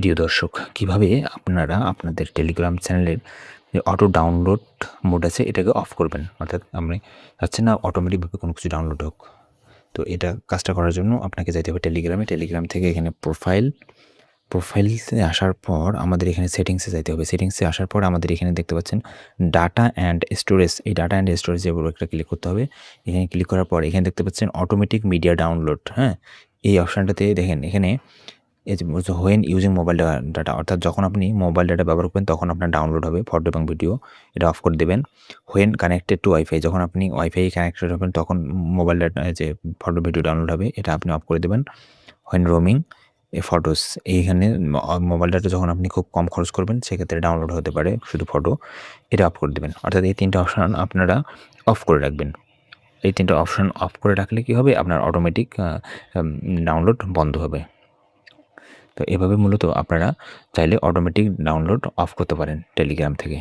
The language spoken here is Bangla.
প্রিয় দর্শক, কিভাবে আপনারা আপনাদের টেলিগ্রাম চ্যানেলের যে অটো ডাউনলোড মোড আছে এটাকে অফ করবেন। অর্থাৎ আপনি চাচ্ছেন না অটোমেটিকভাবে কোনো কিছু ডাউনলোড হোক। তো এটা কাজটা করার জন্য আপনাকে যাইতে হবে টেলিগ্রামে। টেলিগ্রাম থেকে এখানে প্রোফাইলসে আসার পর আমাদের এখানে সেটিংসে যাইতে হবে। সেটিংসে আসার পর আমাদের এখানে দেখতে পাচ্ছেন ডাটা অ্যান্ড স্টোরেজ। এই ডাটা অ্যান্ড স্টোরেজের উপর একটা ক্লিক করতে হবে। এখানে ক্লিক করার পর এখানে দেখতে পাচ্ছেন অটোমেটিক মিডিয়া ডাউনলোড, হ্যাঁ? এই অপশানটাতে দেখেন এখানে এই যে হোয়েন ইউজিং মোবাইল ডাটা, অর্থাৎ যখন আপনি মোবাইল ডাটা ব্যবহার করবেন তখন আপনার ডাউনলোড হবে ফটো এবং ভিডিও, এটা অফ করে দেবেন। হোয়েন কানেক্টেড টু ওয়াইফাই, যখন আপনি ওয়াইফাই কানেক্টেড হবেন তখন মোবাইল ডাটা যে ফটো ভিডিও ডাউনলোড হবে এটা আপনি অফ করে দেবেন। হোয়েন রোমিং এ ফটোস, এইখানে মোবাইল ডাটা যখন আপনি খুব কম খরচ করবেন সেক্ষেত্রে ডাউনলোড হতে পারে শুধু ফটো, এটা অফ করে দেবেন। অর্থাৎ এই 3টা অপশান আপনারা অফ করে রাখবেন। এই 3টা অপশান অফ করে রাখলে কী হবে, আপনার অটোমেটিক ডাউনলোড বন্ধ হবে। তো এভাবে মূলত আপনারা চাইলে অটোমেটিক ডাউনলোড অফ করতে পারেন টেলিগ্রাম থেকে।